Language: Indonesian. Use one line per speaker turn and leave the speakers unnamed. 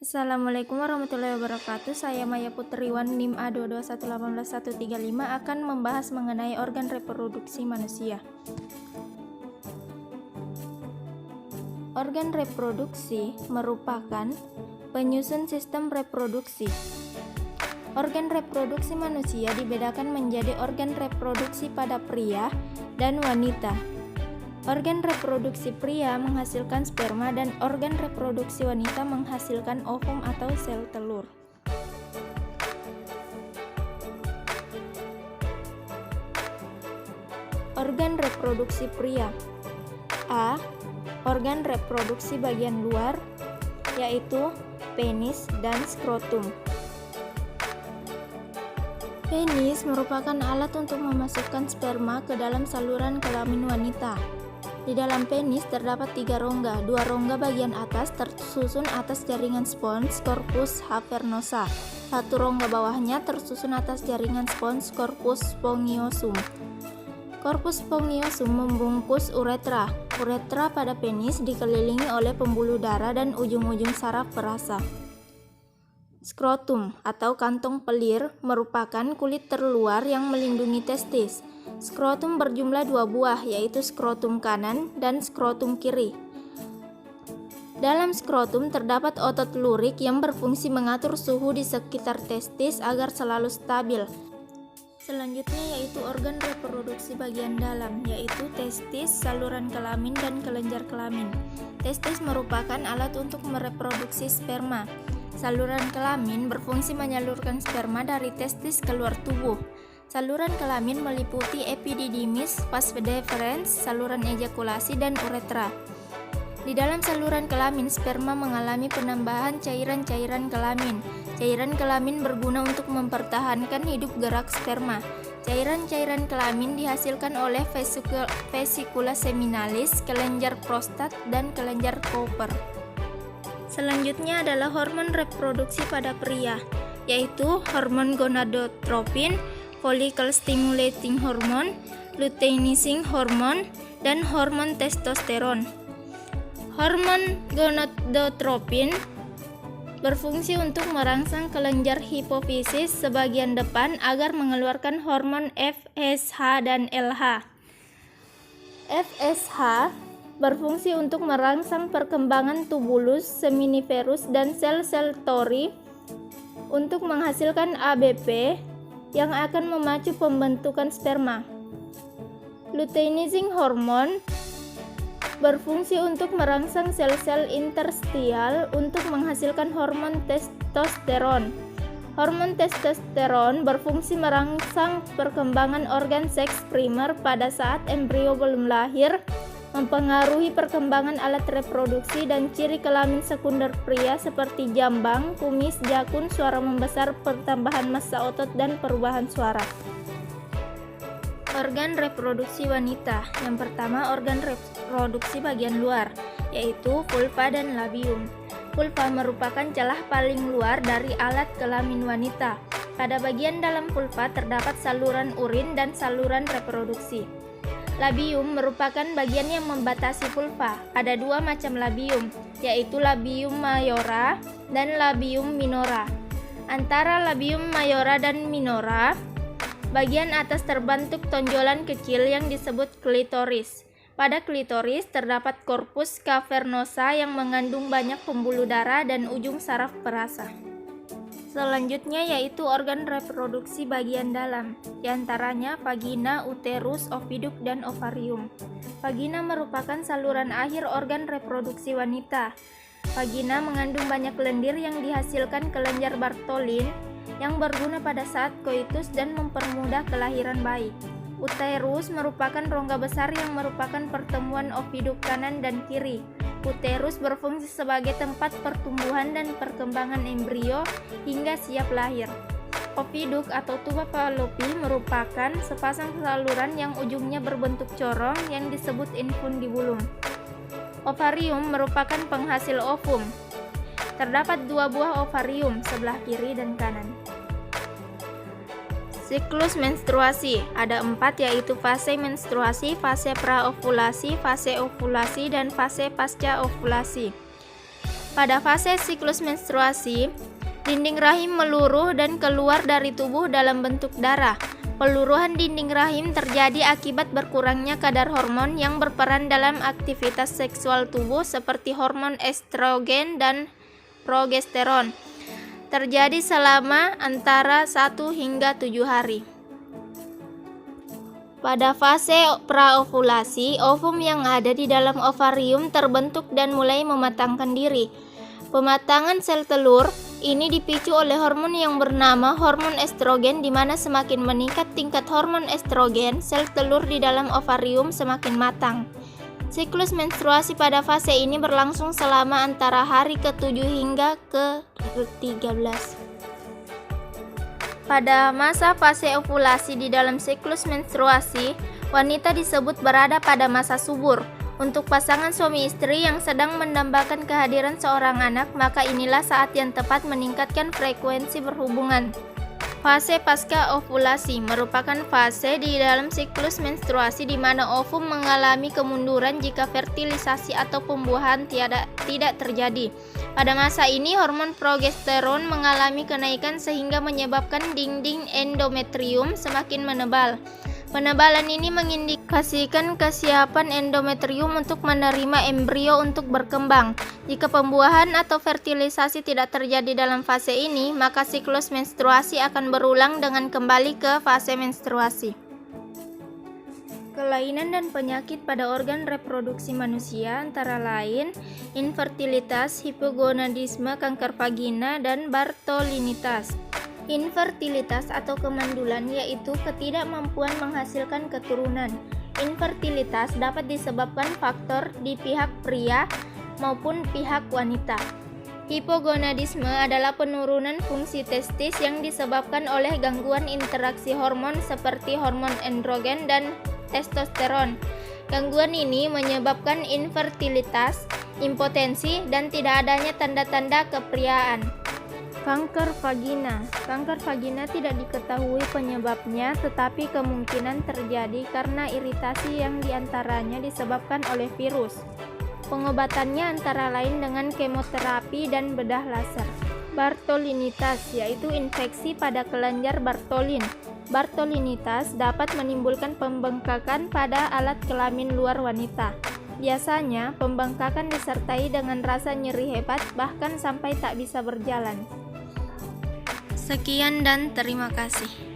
Assalamualaikum warahmatullahi wabarakatuh. Saya Maya Putriwan NIM A2218135 akan membahas mengenai organ reproduksi manusia. Organ reproduksi merupakan penyusun sistem reproduksi. Organ reproduksi manusia dibedakan menjadi organ reproduksi pada pria dan wanita. Organ reproduksi pria menghasilkan sperma dan organ reproduksi wanita menghasilkan ovum atau sel telur. Organ reproduksi pria. A. Organ reproduksi bagian luar, yaitu penis dan skrotum. Penis merupakan alat untuk memasukkan sperma ke dalam saluran kelamin wanita. Di dalam penis terdapat 3 rongga. 2 rongga bagian atas tersusun atas jaringan spons corpus cavernosa. 1 rongga bawahnya tersusun atas jaringan spons corpus spongiosum. Corpus spongiosum membungkus uretra. Uretra pada penis dikelilingi oleh pembuluh darah dan ujung-ujung saraf perasa. Skrotum atau kantong pelir merupakan kulit terluar yang melindungi testis. Skrotum berjumlah 2 buah, yaitu skrotum kanan dan skrotum kiri. Dalam skrotum terdapat otot lurik yang berfungsi mengatur suhu di sekitar testis agar selalu stabil. Selanjutnya yaitu organ reproduksi bagian dalam, yaitu testis, saluran kelamin, dan kelenjar kelamin. Testis merupakan alat untuk mereproduksi sperma. Saluran kelamin berfungsi menyalurkan sperma dari testis keluar tubuh. Saluran kelamin meliputi epididymis, vas deferens, saluran ejakulasi, dan uretra. Di dalam saluran kelamin, sperma mengalami penambahan cairan-cairan kelamin. Cairan kelamin berguna untuk mempertahankan hidup gerak sperma. Cairan-cairan kelamin dihasilkan oleh vesicula seminalis, kelenjar prostat, dan kelenjar Cowper. Selanjutnya adalah hormon reproduksi pada pria, yaitu hormon gonadotropin, follicle stimulating hormone, luteinizing hormone, dan hormon testosteron. Hormon gonadotropin berfungsi untuk merangsang kelenjar hipofisis sebagian depan agar mengeluarkan hormon FSH dan LH. FSH berfungsi untuk merangsang perkembangan tubulus, seminiferus, dan sel-sel tori untuk menghasilkan ABP yang akan memacu pembentukan sperma. Luteinizing hormone berfungsi untuk merangsang sel-sel interstitial untuk menghasilkan hormon testosteron. Hormon testosteron berfungsi merangsang perkembangan organ seks primer pada saat embrio belum lahir, mempengaruhi perkembangan alat reproduksi dan ciri kelamin sekunder pria seperti jambang, kumis, jakun, suara membesar, pertambahan massa otot, dan perubahan suara. Organ reproduksi wanita. Yang pertama, organ reproduksi bagian luar, yaitu vulva dan labium. Vulva merupakan celah paling luar dari alat kelamin wanita. Pada bagian dalam vulva terdapat saluran urin dan saluran reproduksi. Labium merupakan bagian yang membatasi vulva. Ada 2 macam labium, yaitu labium mayora dan labium minora. Antara labium mayora dan minora, bagian atas terbentuk tonjolan kecil yang disebut klitoris. Pada klitoris terdapat corpus cavernosa yang mengandung banyak pembuluh darah dan ujung saraf perasa. Selanjutnya yaitu organ reproduksi bagian dalam, diantaranya vagina, uterus, oviduk, dan ovarium. Vagina merupakan saluran akhir organ reproduksi wanita. Vagina mengandung banyak lendir yang dihasilkan kelenjar Bartholin yang berguna pada saat koitus dan mempermudah kelahiran bayi. Uterus merupakan rongga besar yang merupakan pertemuan oviduk kanan dan kiri. Uterus berfungsi sebagai tempat pertumbuhan dan perkembangan embrio hingga siap lahir. Oviduk atau tuba Fallopi merupakan sepasang saluran yang ujungnya berbentuk corong yang disebut infundibulum. Ovarium merupakan penghasil ovum. Terdapat 2 buah ovarium, sebelah kiri dan kanan. Siklus menstruasi ada 4, yaitu fase menstruasi, fase praovulasi, fase ovulasi, dan fase pasca ovulasi. Pada fase siklus menstruasi, dinding rahim meluruh dan keluar dari tubuh dalam bentuk darah. Peluruhan dinding rahim terjadi akibat berkurangnya kadar hormon yang berperan dalam aktivitas seksual tubuh seperti hormon estrogen dan progesteron. Terjadi selama antara 1 hingga 7 hari. Pada fase praovulasi, ovum yang ada di dalam ovarium terbentuk dan mulai mematangkan diri. Pematangan sel telur ini dipicu oleh hormon yang bernama hormon estrogen, di mana semakin meningkat tingkat hormon estrogen, sel telur di dalam ovarium semakin matang. Siklus menstruasi pada fase ini berlangsung selama antara hari ke-7 hingga ke-13. Pada masa fase ovulasi di dalam siklus menstruasi, wanita disebut berada pada masa subur. Untuk pasangan suami istri yang sedang mendambakan kehadiran seorang anak, maka inilah saat yang tepat meningkatkan frekuensi berhubungan. Fase pasca ovulasi merupakan fase di dalam siklus menstruasi di mana ovum mengalami kemunduran jika fertilisasi atau pembuahan tidak terjadi. Pada masa ini, hormon progesteron mengalami kenaikan sehingga menyebabkan dinding endometrium semakin menebal. Penebalan ini mengindikasikan kesiapan endometrium untuk menerima embrio untuk berkembang. Jika pembuahan atau fertilisasi tidak terjadi dalam fase ini, maka siklus menstruasi akan berulang dengan kembali ke fase menstruasi. Kelainan dan penyakit pada organ reproduksi manusia antara lain infertilitas, hipogonadisme, kanker vagina, dan bartholinitas. Infertilitas atau kemandulan yaitu ketidakmampuan menghasilkan keturunan. Infertilitas dapat disebabkan faktor di pihak pria maupun pihak wanita. Hipogonadisme adalah penurunan fungsi testis yang disebabkan oleh gangguan interaksi hormon seperti hormon androgen dan testosteron. Gangguan ini menyebabkan infertilitas, impotensi, dan tidak adanya tanda-tanda kepriaan. Kanker vagina. Kanker vagina tidak diketahui penyebabnya, tetapi kemungkinan terjadi karena iritasi yang diantaranya disebabkan oleh virus. Pengobatannya antara lain dengan kemoterapi dan bedah laser. Bartholinitas yaitu infeksi pada kelenjar Bartholin. Bartholinitas dapat menimbulkan pembengkakan pada alat kelamin luar wanita. Biasanya, pembengkakan disertai dengan rasa nyeri hebat bahkan sampai tak bisa berjalan. Sekian dan terima kasih.